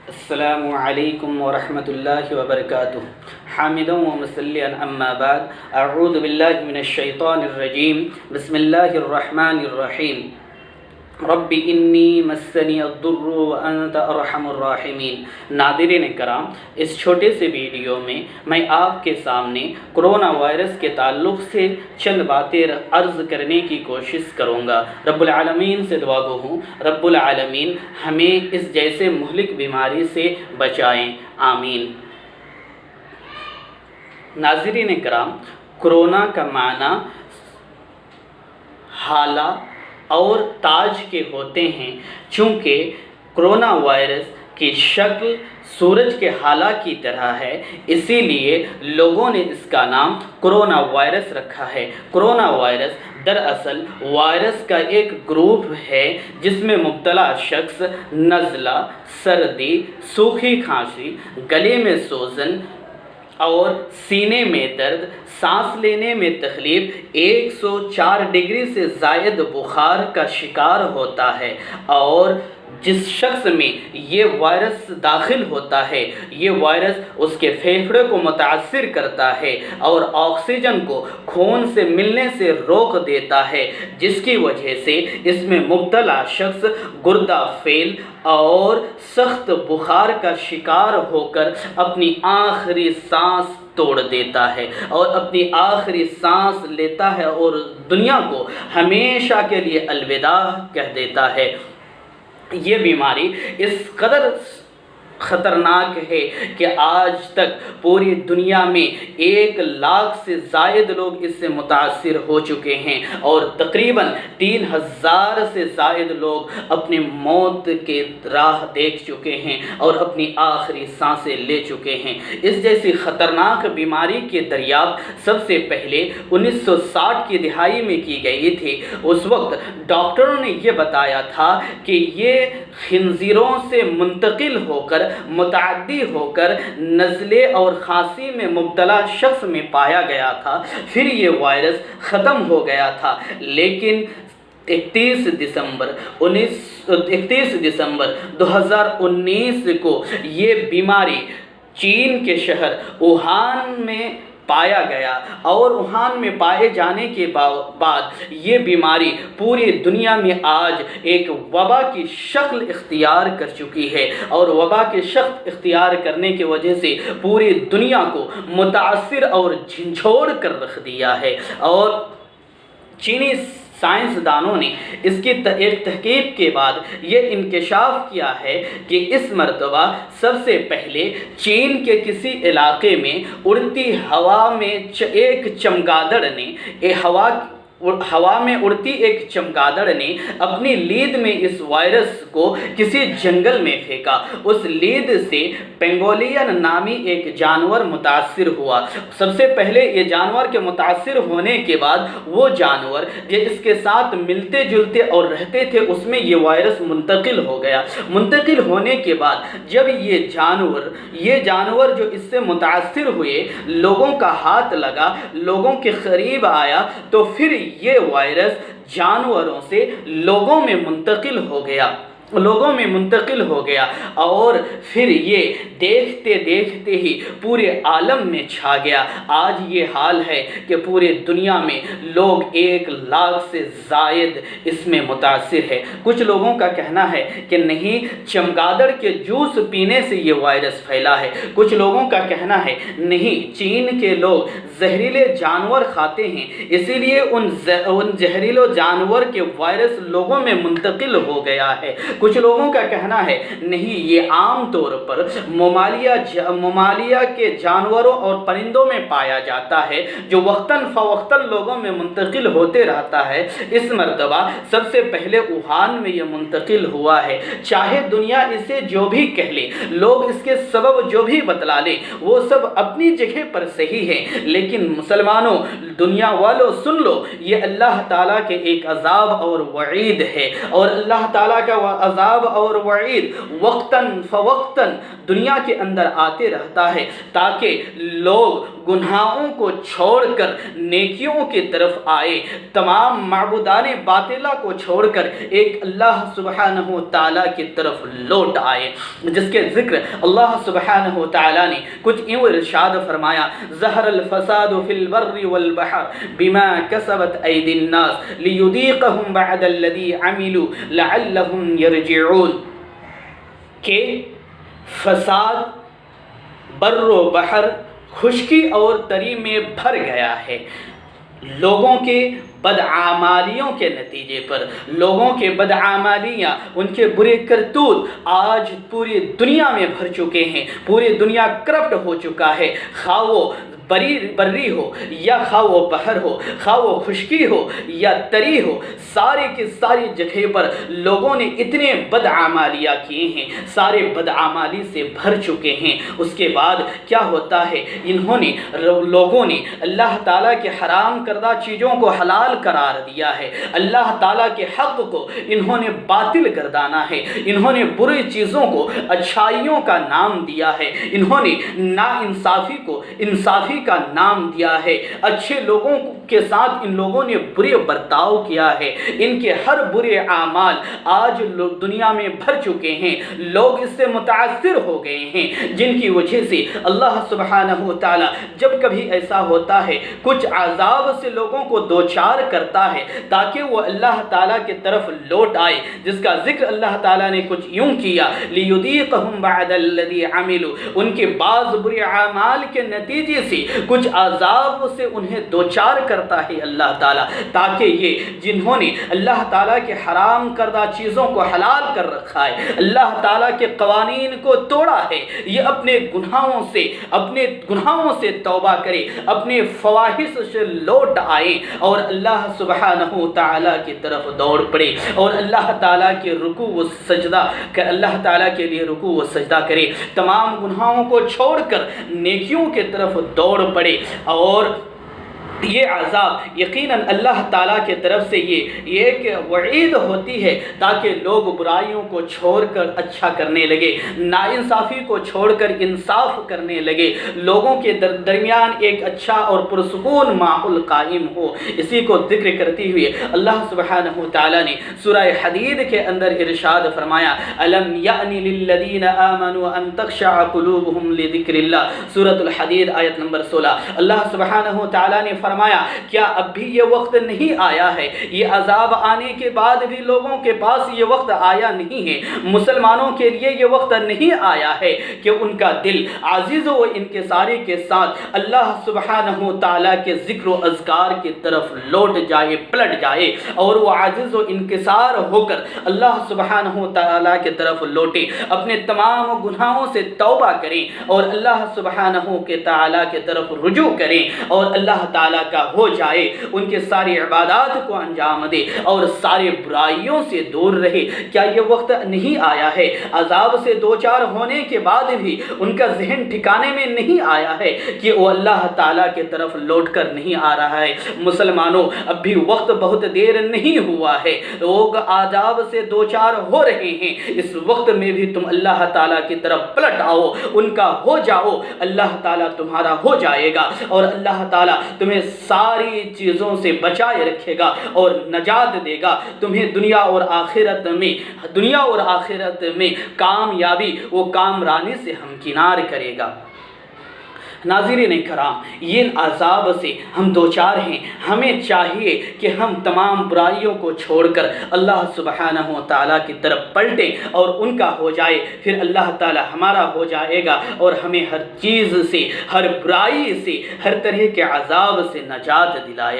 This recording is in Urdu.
السلام علیکم ورحمۃ اللہ وبرکاتہ۔ حامدا و مصلیا اما بعد، اعوذ باللہ من الشیطان الرجیم، بسم اللہ الرحمن الرحیم۔ رب انی مسنی الضر وانت ارحم الراحمین۔ ناظرین کرام، اس چھوٹے سے ویڈیو میں آپ کے سامنے کرونا وائرس کے تعلق سے چند باتیں عرض کرنے کی کوشش کروں گا۔ رب العالمین سے دعا گو ہوں، رب العالمین ہمیں اس جیسے مہلک بیماری سے بچائیں، آمین۔ ناظرین کرام، کرونا کا معنی حالہ اور تاج کے ہوتے ہیں۔ چونکہ کرونا وائرس کی شکل سورج کے حالہ کی طرح ہے، اسی لیے لوگوں نے اس کا نام کرونا وائرس رکھا ہے۔ کرونا وائرس دراصل وائرس کا ایک گروپ ہے جس میں مبتلا شخص نزلہ، سردی، سوکھی کھانسی، گلے میں سوزن اور سینے میں درد، سانس لینے میں تکلیف، 104 ڈگری سے زائد بخار کا شکار ہوتا ہے، اور جس شخص میں یہ وائرس داخل ہوتا ہے، یہ وائرس اس کے پھیپھڑے کو متاثر کرتا ہے اور آکسیجن کو خون سے ملنے سے روک دیتا ہے، جس کی وجہ سے اس میں مبتلا شخص گردہ فیل اور سخت بخار کا شکار ہو کر اپنی آخری سانس توڑ دیتا ہے اور اپنی آخری سانس لیتا ہے اور دنیا کو ہمیشہ کے لیے الوداع کہہ دیتا ہے۔ یہ بیماری اس قدر خطرناک ہے کہ آج تک پوری دنیا میں 1 لاکھ سے زائد لوگ اس سے متاثر ہو چکے ہیں اور تقریباً 3000 سے زائد لوگ اپنی موت کے راہ دیکھ چکے ہیں اور اپنی آخری سانسیں لے چکے ہیں۔ اس جیسی خطرناک بیماری کی دریافت سب سے پہلے 1960 کی دہائی میں کی گئی تھی۔ اس وقت ڈاکٹروں نے یہ بتایا تھا کہ یہ خنزیروں سے منتقل ہو کر متعدی ہو کر نزلے اور کھانسی میں مبتلا شخص میں پایا گیا تھا، پھر یہ وائرس ختم ہو گیا تھا، لیکن 31 دسمبر 2019 کو یہ بیماری چین کے شہر ووہان میں پایا گیا اور ووہان میں پائے جانے کے بعد یہ بیماری پوری دنیا میں آج ایک وبا کی شکل اختیار کر چکی ہے، اور وبا کی شکل اختیار کرنے کی وجہ سے پوری دنیا کو متاثر اور جھنجھوڑ کر رکھ دیا ہے۔ اور چینی سائنسدانوں نے اس کی ایک تحقیق کے بعد یہ انکشاف کیا ہے کہ اس مرتبہ سب سے پہلے چین کے کسی علاقے میں اڑتی ہوا میں ایک چمگادڑ نے ہوا میں اڑتی ایک چمگادڑ نے اپنی لید میں اس وائرس کو کسی جنگل میں پھینکا۔ اس لید سے پینگولین نامی ایک جانور متاثر ہوا۔ سب سے پہلے یہ جانور کے متاثر ہونے کے بعد وہ جانور جو اس کے ساتھ ملتے جلتے اور رہتے تھے اس میں یہ وائرس منتقل ہو گیا۔ منتقل ہونے کے بعد جب یہ جانور جو اس سے متاثر ہوئے لوگوں کا ہاتھ لگا، لوگوں کے قریب آیا، تو پھر یہ وائرس جانوروں سے لوگوں میں منتقل ہو گیا اور پھر یہ دیکھتے دیکھتے ہی پورے عالم میں چھا گیا۔ آج یہ حال ہے کہ پورے دنیا میں لوگ 1 لاکھ سے زائد اس میں متاثر ہے۔ کچھ لوگوں کا کہنا ہے کہ نہیں، چمگادڑ کے جوس پینے سے یہ وائرس پھیلا ہے۔ کچھ لوگوں کا کہنا ہے نہیں، چین کے لوگ زہریلے جانور کھاتے ہیں، اسی لیے ان زہریلے جانور کے وائرس لوگوں میں منتقل ہو گیا ہے۔ کچھ لوگوں کا کہنا ہے نہیں، یہ عام طور پر ممالیہ کے جانوروں اور پرندوں میں پایا جاتا ہے جو وقتاً فوقتاً لوگوں میں منتقل ہوتے رہتا ہے۔ اس مرتبہ سب سے پہلے ووہان میں یہ منتقل ہوا ہے۔ چاہے دنیا اسے جو بھی کہہ لے، لوگ اس کے سبب جو بھی بتلا لیں، وہ سب اپنی جگہ پر صحیح ہیں، لیکن مسلمانوں، دنیا والوں، سن لو، یہ اللہ تعالیٰ کے ایک عذاب اور وعید ہے، اور اللہ تعالیٰ کا عذاب اور وعید وقتاً فوقتاً دنیا کے اندر آتے رہتا ہے تاکہ لوگ گناہوں کو چھوڑ کر نیکیوں کی طرف آئے، تمام معبودان باطلہ کو چھوڑ کر ایک اللہ سبحانہ وتعالی کی طرف لوٹ آئے، جس کے ذکر اللہ سبحانہ وتعالی نے کچھ یوں ارشاد فرمایا: ظہر الفساد فی البر والبحر بما کسبت ایدی الناس لیذیقہم بعد الذی عملوا لعلہم یرجعون، کہ فساد بر و بحر، خشکی اور تری میں بھر گیا ہے لوگوں کے بدعمالیوں کے نتیجے پر۔ لوگوں کے بدعمالیاں، ان کے برے کرتوت آج پوری دنیا میں بھر چکے ہیں، پوری دنیا کرپٹ ہو چکا ہے، خواہ وہ بری ہو یا خواہ وہ بحر ہو، خواہ وہ خشکی ہو یا تری ہو، سارے کی ساری جگہ پر لوگوں نے اتنے بدعمالیاں کیے ہیں، سارے بدعمالی سے بھر چکے ہیں۔ اس کے بعد کیا ہوتا ہے، لوگوں نے اللہ تعالیٰ کے حرام کردہ چیزوں کو حلال قرار دیا ہے، اللہ تعالیٰ کے حق کو انہوں نے باطل گردانا ہے، انہوں نے بری چیزوں کو اچھائیوں کا نام دیا ہے، انہوں نے ناانصافی کو انصافی کا نام دیا ہے، اچھے لوگوں کے ساتھ ان لوگوں نے برے برتاؤ کیا ہے، ان کے ہر برے اعمال آج دنیا میں بھر چکے ہیں، لوگ اس سے متاثر ہو گئے ہیں، جن کی وجہ سے اللہ سبحانہ وتعالی جب کبھی ایسا ہوتا ہے، کچھ عذاب سے لوگوں کو دوچار کرتا ہے تاکہ وہ اللہ تعالیٰ کی طرف لوٹ آئے، جس کا ذکر اللہ تعالیٰ نے کچھ یوں کیا: لیذیقہم بعد الذی عملوا، ان کے بعض برے اعمال کے نتیجے سے کچھ عذاب سے انہیں دوچار کرتا ہے اللہ تعالیٰ، تاکہ یہ جنہوں نے اللہ تعالیٰ کے حرام کردہ چیزوں کو حلال کر رکھا ہے، اللہ تعالیٰ کے قوانین کو توڑا ہے، یہ اپنے گناہوں سے توبہ کرے، اپنے فواحش سے لوٹ آئے اور اللہ سبحانہ وتعالی کی طرف دوڑ پڑے اور اللہ تعالیٰ کے رکوع و سجدہ اللہ تعالیٰ کے لیے رکوع و سجدہ کرے، تمام گناہوں کو چھوڑ کر نیکیوں کی طرف دوڑ پڑے۔ اور یہ عذاب یقیناً اللہ تعالیٰ کے طرف سے یہ ایک وعید ہوتی ہے تاکہ لوگ برائیوں کو چھوڑ کر اچھا کرنے لگے، ناانصافی کو چھوڑ کر انصاف کرنے لگے، لوگوں کے درمیان ایک اچھا اور پرسکون ماحول قائم ہو۔ اسی کو ذکر کرتے ہوئے اللہ سبحانہ وتعالی نے سورہ حدید کے اندر ارشاد فرمایا: الم یأن للذین آمنوا ان تخشع قلوبهم لذکر اللہ، سورۃ الحدید آیت نمبر 16۔ اللہ سبحانہ وتعالی نے فرمایا کیا اب بھی یہ وقت نہیں آیا ہے، یہ عذاب آنے کے بعد بھی لوگوں کے پاس یہ وقت آیا نہیں ہے، مسلمانوں کے لیے یہ وقت نہیں آیا ہے کہ ان کا دل عزیز و انکساری کے ساتھ اللہ سبحانہ وتعالی کے ذکر و اذکار کی طرف لوٹ جائے، پلٹ جائے اور وہ عاجز و انکسار ہو کر اللہ سبحانہ وتعالی کی طرف لوٹے، اپنے تمام گناہوں سے توبہ کریں اور اللہ سبحانہ وتعالی کی طرف رجوع کریں اور اللہ تعالیٰ کا ہو جائے، ان کے ساری عبادات کو انجام دے اور سارے برائیوں سے دور رہے۔ کیا یہ وقت نہیں آیا ہے؟ عذاب سے دوچار ہونے کے بعد بھی ان کا ذہن ٹھکانے میں نہیں آیا ہے کہ وہ اللہ تعالیٰ کی طرف لوٹ کر نہیں آ رہا ہے؟ مسلمانوں، اب بھی وقت بہت دیر نہیں ہوا ہے، لوگ عذاب سے دوچار ہو رہے ہیں، اس وقت میں بھی تم اللہ تعالیٰ کی طرف پلٹ آؤ، ان کا ہو جاؤ، اللہ تعالیٰ تمہارا ہو جائے گا اور اللہ تعالیٰ تمہیں ساری چیزوں سے بچائے رکھے گا اور نجات دے گا، تمہیں دنیا اور آخرت میں کامیابی و کامرانی سے ہمکنار کرے گا۔ ناظرین کرام، یہ عذاب سے ہم دوچار ہیں، ہمیں چاہیے کہ ہم تمام برائیوں کو چھوڑ کر اللہ سبحانہ وتعالی کی طرف پلٹیں اور ان کا ہو جائے، پھر اللہ تعالی ہمارا ہو جائے گا اور ہمیں ہر چیز سے، ہر برائی سے، ہر طرح کے عذاب سے نجات دلائے۔